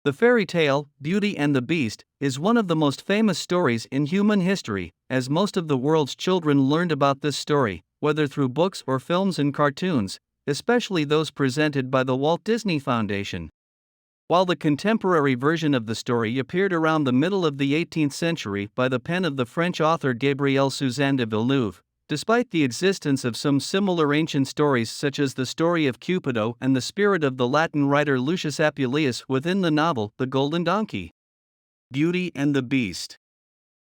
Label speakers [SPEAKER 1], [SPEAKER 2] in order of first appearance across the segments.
[SPEAKER 1] The fairy tale, Beauty and the Beast, is one of the most famous stories in human history, as most of the world's children learned about this story, whether through books or films and cartoons, especially those presented by the Walt Disney Foundation. While the contemporary version of the story appeared around the middle of the 18th century by the pen of the French author Gabriel Suzanne de Villeneuve, despite the existence of some similar ancient stories such as the story of Cupido and the spirit of the Latin writer Lucius Apuleius within the novel The Golden Donkey. Beauty and the Beast.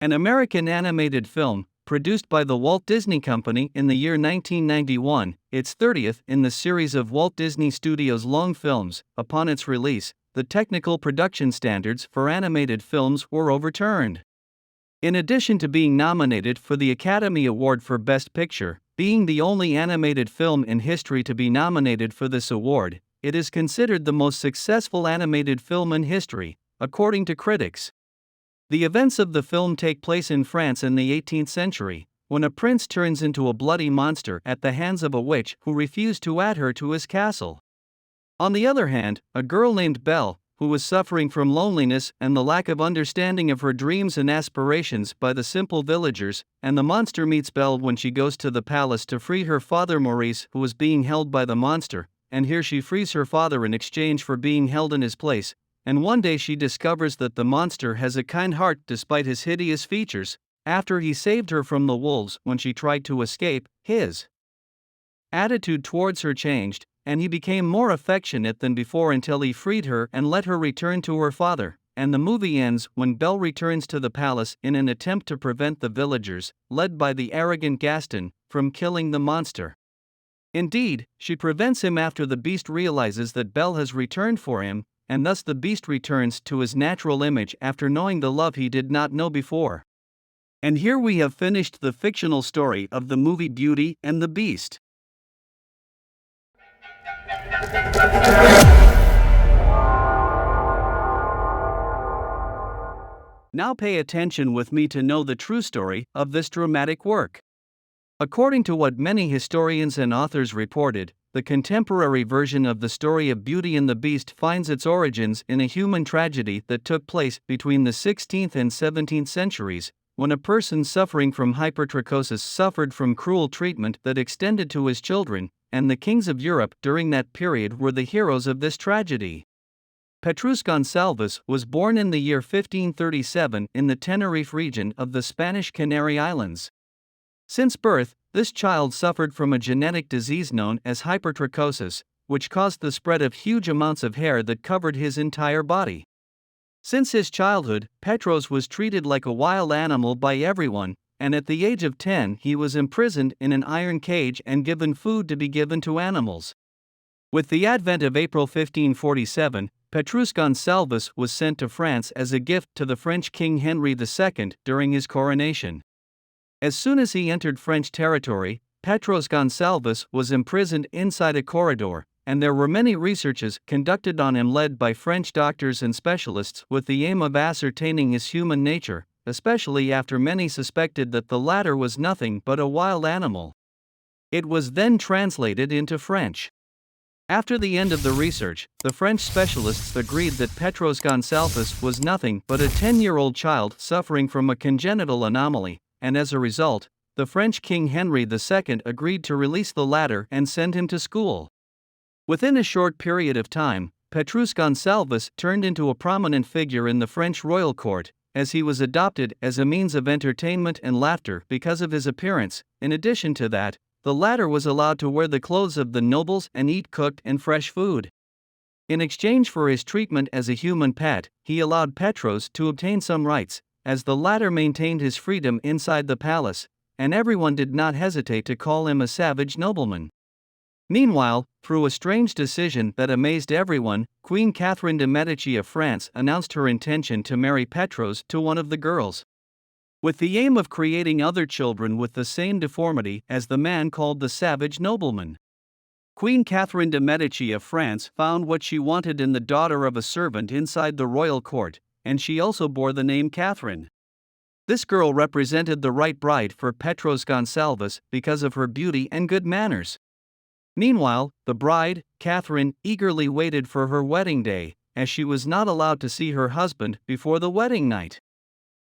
[SPEAKER 1] An American animated film, produced by the Walt Disney Company in the year 1991, its 30th in the series of Walt Disney Studios long films. Upon its release, the technical production standards for animated films were overturned. In addition to being nominated for the Academy Award for Best Picture, being the only animated film in history to be nominated for this award, it is considered the most successful animated film in history, according to critics. The events of the film take place in France in the 18th century, when a prince turns into a bloody monster at the hands of a witch who refused to add her to his castle. On the other hand, a girl named Belle, who was suffering from loneliness and the lack of understanding of her dreams and aspirations by the simple villagers, and the monster meets Belle when she goes to the palace to free her father Maurice, who was being held by the monster, and here she frees her father in exchange for being held in his place, and one day she discovers that the monster has a kind heart despite his hideous features. After he saved her from the wolves when she tried to escape, his attitude towards her changed, and he became more affectionate than before until he freed her and let her return to her father. And the movie ends when Belle returns to the palace in an attempt to prevent the villagers, led by the arrogant Gaston, from killing the monster. Indeed, she prevents him after the beast realizes that Belle has returned for him, and thus the beast returns to his natural image after knowing the love he did not know before. And here we have finished the fictional story of the movie Beauty and the Beast. Now pay attention with me to know the true story of this dramatic work. According to what many historians and authors reported, the contemporary version of the story of Beauty and the Beast finds its origins in a human tragedy that took place between the 16th and 17th centuries, when a person suffering from hypertrichosis suffered from cruel treatment that extended to his children, and the kings of Europe during that period were the heroes of this tragedy. Petrus Gonsalves was born in the year 1537 in the Tenerife region of the Spanish Canary Islands. Since birth, this child suffered from a genetic disease known as hypertrichosis, which caused the spread of huge amounts of hair that covered his entire body. Since his childhood, Petros was treated like a wild animal by everyone, and at the age of 10 he was imprisoned in an iron cage and given food to be given to animals. With the advent of April 1547, Petrus Gonsalves was sent to France as a gift to the French King Henry II during his coronation. As soon as he entered French territory, Petrus Gonsalves was imprisoned inside a corridor, and there were many researches conducted on him led by French doctors and specialists with the aim of ascertaining his human nature, especially after many suspected that the latter was nothing but a wild animal. It was then translated into French. After the end of the research, the French specialists agreed that Petrus Gonsalves was nothing but a 10-year-old child suffering from a congenital anomaly, and as a result, the French King Henry II agreed to release the latter and send him to school. Within a short period of time, Petrus Gonsalves turned into a prominent figure in the French royal court, as he was adopted as a means of entertainment and laughter because of his appearance. In addition to that, the latter was allowed to wear the clothes of the nobles and eat cooked and fresh food. In exchange for his treatment as a human pet, he allowed Petros to obtain some rights, as the latter maintained his freedom inside the palace, and everyone did not hesitate to call him a savage nobleman. Meanwhile, through a strange decision that amazed everyone, Queen Catherine de' Medici of France announced her intention to marry Petros to one of the girls, with the aim of creating other children with the same deformity as the man called the savage nobleman. Queen Catherine de' Medici of France found what she wanted in the daughter of a servant inside the royal court, and she also bore the name Catherine. This girl represented the right bride for Petrus Gonsalves because of her beauty and good manners. Meanwhile, the bride, Catherine, eagerly waited for her wedding day, as she was not allowed to see her husband before the wedding night.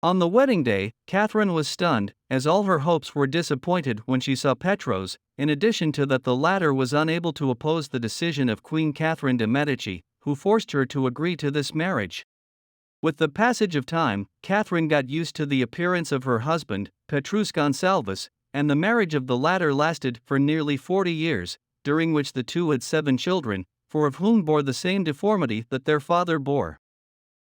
[SPEAKER 1] On the wedding day, Catherine was stunned, as all her hopes were disappointed when she saw Petros, in addition to that the latter was unable to oppose the decision of Queen Catherine de' Medici, who forced her to agree to this marriage. With the passage of time, Catherine got used to the appearance of her husband, Petrus Gonsalves, and the marriage of the latter lasted for nearly 40 years, during which the two had 7 children, 4 of whom bore the same deformity that their father bore.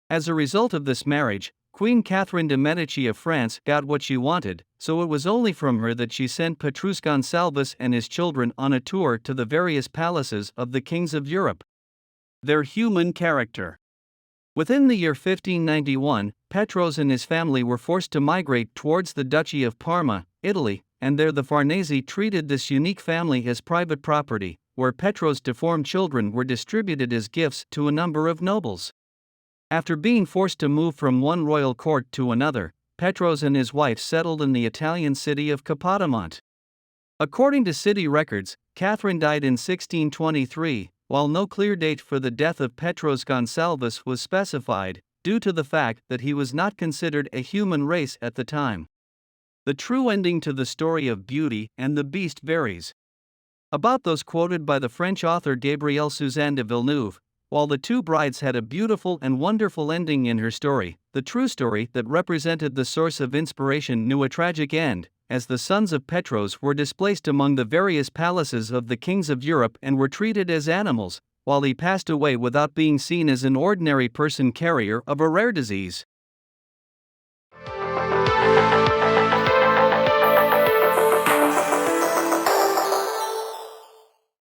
[SPEAKER 1] As a result of this marriage, Queen Catherine de' Medici of France got what she wanted, so it was only from her that she sent Petrus Gonsalves and his children on a tour to the various palaces of the kings of Europe. Their human character. Within the year 1591, Petros and his family were forced to migrate towards the Duchy of Parma, Italy, and there the Farnese treated this unique family as private property, where Petros' deformed children were distributed as gifts to a number of nobles. After being forced to move from one royal court to another, Petros and his wife settled in the Italian city of Capodimonte. According to city records, Catherine died in 1623, while no clear date for the death of Petros Gonsalves was specified, due to the fact that he was not considered a human race at the time. The true ending to the story of Beauty and the Beast varies. About those quoted by the French author Gabrielle Suzanne de Villeneuve, while the two brides had a beautiful and wonderful ending in her story, the true story that represented the source of inspiration knew a tragic end, as the sons of Petros were displaced among the various palaces of the kings of Europe and were treated as animals, while he passed away without being seen as an ordinary person carrier of a rare disease.